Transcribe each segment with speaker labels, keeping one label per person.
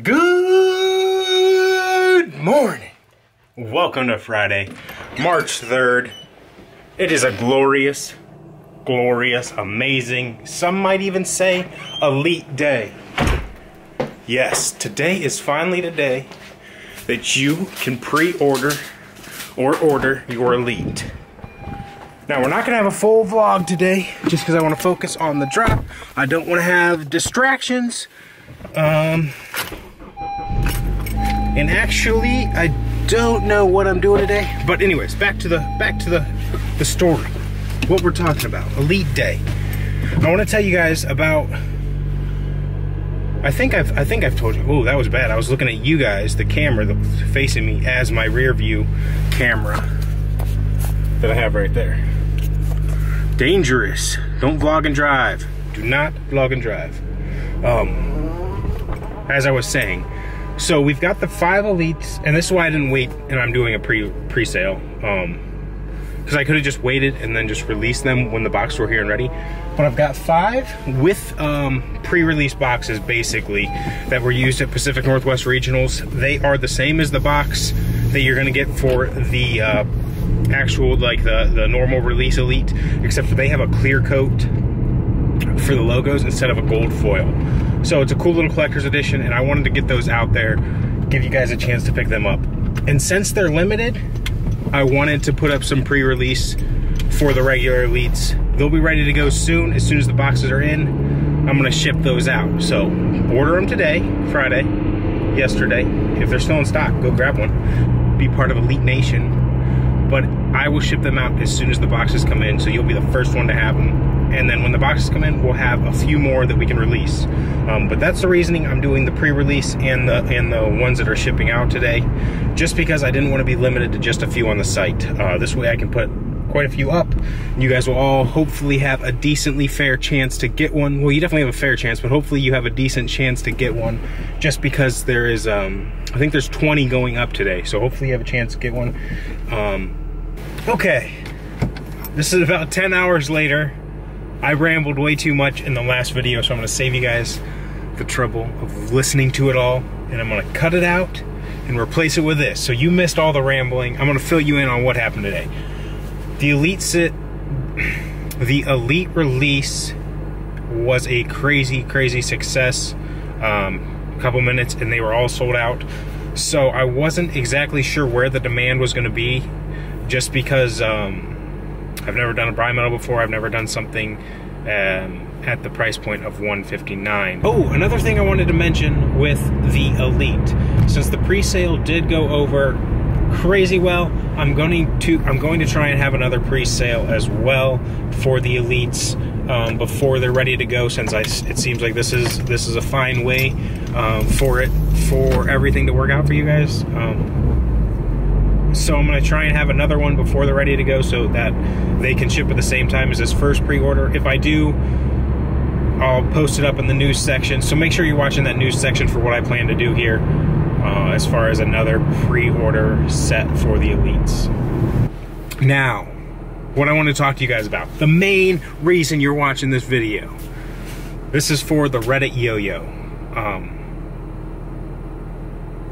Speaker 1: Good morning. Welcome to Friday, March 3rd. It is a glorious, amazing, some might even say elite day. Yes, today is finally the day that you can pre-order or order your elite. Now, we're not gonna have a full vlog today just because I want to focus on the drop. I don't want to have distractions. And actually, I don't know what I'm doing today. But anyways, back to the story. What we're talking about, Elite Day. I want to tell you guys about. I think I've told you. Oh, that was bad. I was looking at you guys, the camera that's facing me, as my rear view camera that I have right there. Dangerous. Don't vlog and drive. Do not vlog and drive. As I was saying. So we've got the 5 elites, and this is why I didn't wait, and I'm doing a pre-sale, because I could have just waited and then just released them when the boxes were here and ready. But I've got 5 with pre-release boxes, basically, that were used at Pacific Northwest Regionals. They are the same as the box that you're gonna get for the actual, like the normal release elite, except for they have a clear coat for the logos instead of a gold foil. So it's a cool little collector's edition, and I wanted to get those out there, give you guys a chance to pick them up. And since they're limited, I wanted to put up some pre-release for the regular elites. They'll be ready to go soon. As soon as the boxes are in, I'm gonna ship those out. So order them today, Friday, yesterday. If they're still in stock, go grab one. Be part of Elite Nation. But I will ship them out as soon as the boxes come in, so you'll be the first one to have them. And then when the boxes come in, we'll have a few more that we can release. But that's the reasoning I'm doing the pre-release and the ones that are shipping out today, just because I didn't want to be limited to just a few on the site. This way I can put quite a few up. You guys will all hopefully have a decently fair chance to get one. Well, you definitely have a fair chance, but hopefully you have a decent chance to get one, just because there is, I think there's 20 going up today. So hopefully you have a chance to get one. Okay, this is about 10 hours later. I rambled way too much in the last video, so I'm gonna save you guys the trouble of listening to it all, and I'm gonna cut it out and replace it with this. So you missed all the rambling. I'm gonna fill you in on what happened today. The elite release was a crazy success. A couple minutes and they were all sold out. So I wasn't exactly sure where the demand was gonna be, just because I've never done a bi-metal before. I've never done something at the price point of $159. Oh, another thing I wanted to mention with the Elite, since the pre-sale did go over crazy well, I'm going to try and have another pre-sale as well for the Elites before they're ready to go, since it seems like this is a fine way for everything to work out for you guys. So I'm going to try and have another one before they're ready to go, so that they can ship at the same time as this first pre-order. If I do, I'll post it up in the news section. So make sure you're watching that news section for what I plan to do here as far as another pre-order set for the Elites. Now, what I want to talk to you guys about, the main reason you're watching this video. This is for the Reddit YoYo.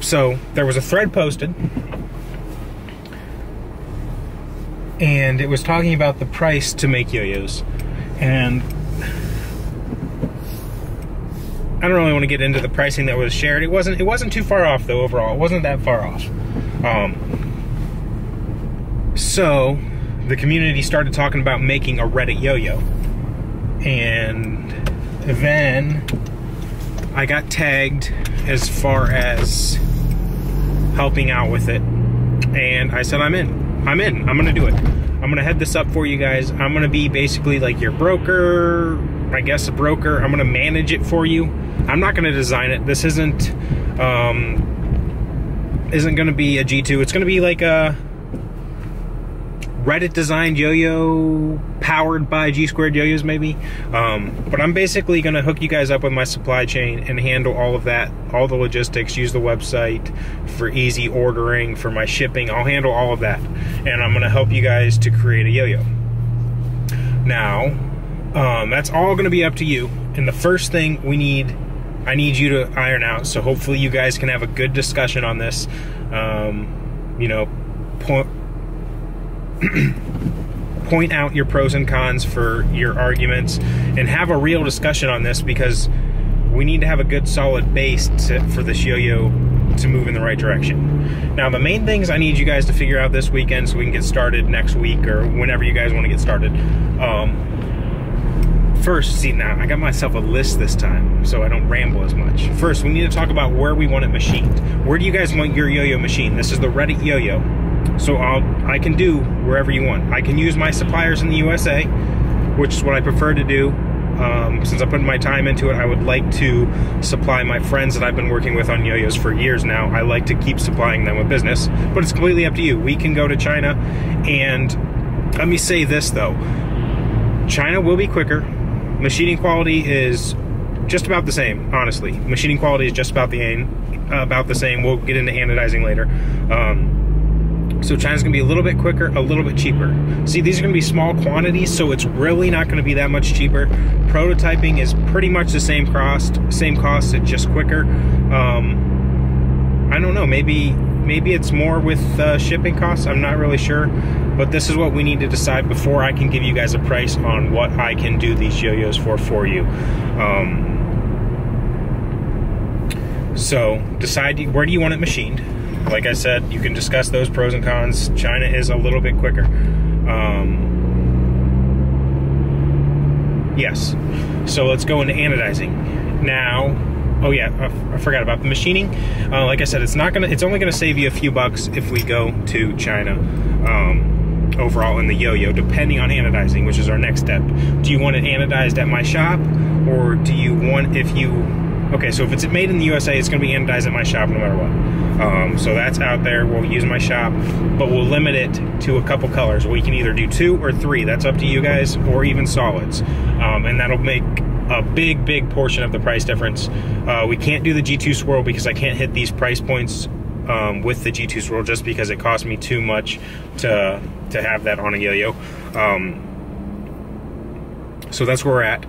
Speaker 1: So there was a thread posted, and it was talking about the price to make yo-yos, and I don't really want to get into the pricing that was shared. It wasn't too far off though. Overall, it wasn't that far off. So the community started talking about making a Reddit yo-yo, and then I got tagged as far as helping out with it, and I said I'm in. I'm gonna do it. I'm gonna head this up for you guys. I'm gonna be basically like your broker, I guess a broker. I'm gonna manage it for you. I'm not gonna design it. This isn't gonna be a G2. It's gonna be like a Reddit designed yo-yo powered by G Squared yo-yos maybe. But I'm basically gonna hook you guys up with my supply chain and handle all of that, all the logistics, use the website for easy ordering, for my shipping. I'll handle all of that, and I'm gonna help you guys to create a yo-yo. Now, that's all gonna be up to you. And the first thing we need I need you to iron out. So hopefully you guys can have a good discussion on this. You know, point out your pros and cons for your arguments and have a real discussion on this, because we need to have a good solid base for this yo-yo to move in the right direction. Now, the main things I need you guys to figure out this weekend so we can get started next week or whenever you guys want to get started. First, see, now I got myself a list this time so I don't ramble as much. First, we need to talk about where we want it machined. Where do you guys want your yo-yo machine? This is the Reddit yo-yo. So I can do wherever you want. I can use my suppliers in the USA, which is what I prefer to do. Since I put my time into it, I would like to supply my friends that I've been working with on yo-yos for years now. I like to keep supplying them with business, but it's completely up to you. We can go to China, and let me say this though. China will be quicker. Machining quality is just about the same, honestly. Machining quality is just about the same. We'll get into anodizing later. So China's gonna be a little bit quicker, a little bit cheaper. See, these are gonna be small quantities, so it's really not gonna be that much cheaper. Prototyping is pretty much the same cost, it's just quicker. I don't know, maybe it's more with shipping costs, I'm not really sure. But this is what we need to decide before I can give you guys a price on what I can do these yo-yos for you. So decide where do you want it machined. Like I said, you can discuss those pros and cons. China is a little bit quicker. Yes. So let's go into anodizing. Now, oh yeah, I forgot about the machining. Like I said, it's only gonna save you a few bucks if we go to China. Overall in the yo-yo, depending on anodizing, which is our next step. Do you want it anodized at my shop, or do you want, okay, so if it's made in the USA, it's gonna be anodized at my shop no matter what. So that's out there. We'll use my shop, but we'll limit it to a couple colors. We can either do 2 or 3. That's up to you guys, or even solids. And that'll make a big portion of the price difference. We can't do the G2 swirl because I can't hit these price points with the G2 swirl, just because it costs me too much to have that on a yo-yo. So that's where we're at.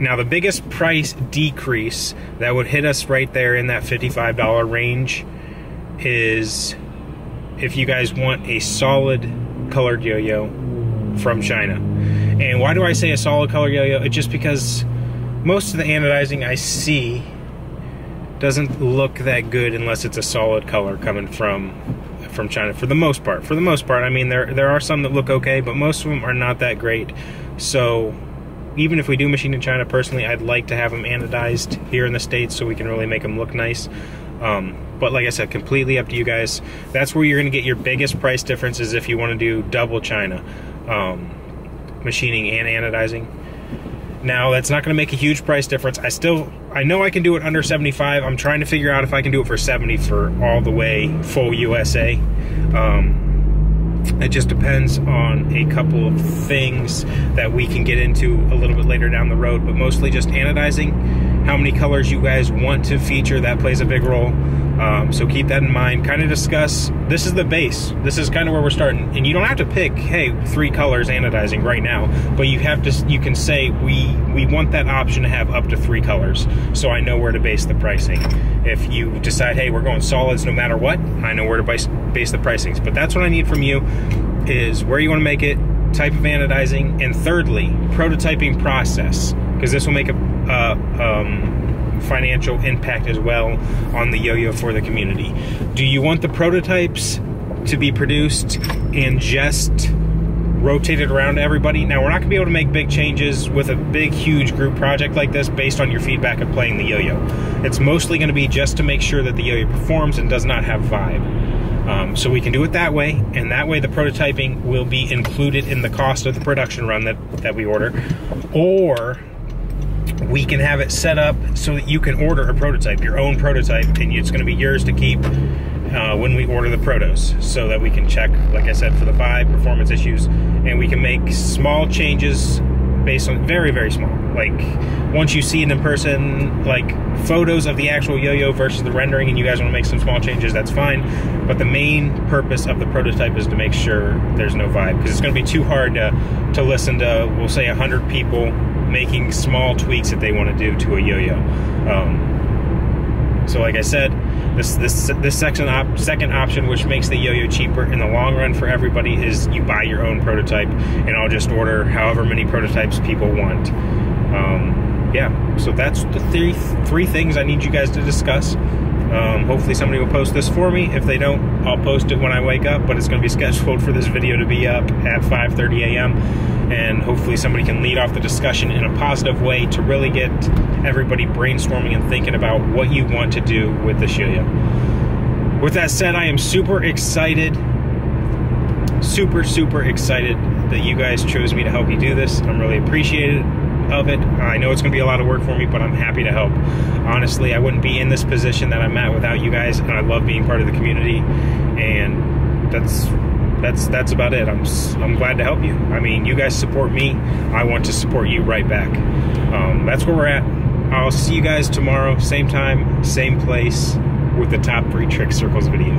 Speaker 1: Now, the biggest price decrease that would hit us right there in that $55 range is if you guys want a solid colored yo-yo from China. And why do I say a solid colored yo-yo? It's just because most of the anodizing I see doesn't look that good unless it's a solid color coming from China, for the most part. For the most part, I mean, there are some that look okay, but most of them are not that great. So even if we do machine in China, personally, I'd like to have them anodized here in the States so we can really make them look nice. But like I said, completely up to you guys. That's where you're gonna get your biggest price differences if you wanna do double China, machining and anodizing. Now, that's not gonna make a huge price difference. I know I can do it under 75. I'm trying to figure out if I can do it for 70 for all the way full USA. It just depends on a couple of things that we can get into a little bit later down the road, but mostly just anodizing. How many colors you guys want to feature, that plays a big role. So keep that in mind. Kind of discuss, this is the base. This is kind of where we're starting. And you don't have to pick, hey, 3 colors anodizing right now, but you can say, we want that option to have up to 3 colors, so I know where to base the pricing. If you decide, hey, we're going solids no matter what, I know where to base the pricings. But that's what I need from you, is where you want to make it, type of anodizing, and thirdly, prototyping process, because this will make a financial impact as well on the yo-yo for the community. Do you want the prototypes to be produced and just rotated around to everybody? Now, we're not gonna be able to make big changes with a big, huge group project like this based on your feedback of playing the yo-yo. It's mostly gonna be just to make sure that the yo-yo performs and does not have vibe. So we can do it that way, and that way the prototyping will be included in the cost of the production run that we order. Or we can have it set up so that you can order a prototype, your own prototype, and it's going to be yours to keep when we order the protos, so that we can check, like I said, for the vibe, performance issues, and we can make small changes based on very small. Like, once you see it in person, like photos of the actual yo-yo versus the rendering, and you guys want to make some small changes, that's fine. But the main purpose of the prototype is to make sure there's no vibe, because it's going to be too hard to listen to, we'll say, 100 people making small tweaks that they want to do to a yo-yo. So like I said, this second option, which makes the yo-yo cheaper in the long run for everybody, is you buy your own prototype, and I'll just order however many prototypes people want. Yeah, so that's the three things I need you guys to discuss. Hopefully somebody will post this for me. If they don't, I'll post it when I wake up, but it's going to be scheduled for this video to be up at 5:30 a.m. and hopefully somebody can lead off the discussion in a positive way to really get everybody brainstorming and thinking about what you want to do with this yo-yo. With that said, I am super excited, super excited that you guys chose me to help you do this. I'm really appreciative of it. I know it's going to be a lot of work for me, but I'm happy to help. Honestly, I wouldn't be in this position that I'm at without you guys, and I love being part of the community, and that's about it. I'm glad to help you. I mean, you guys support me, I want to support you right back. That's where we're at. I'll see you guys tomorrow, same time, same place, with the top 3 trick circles video.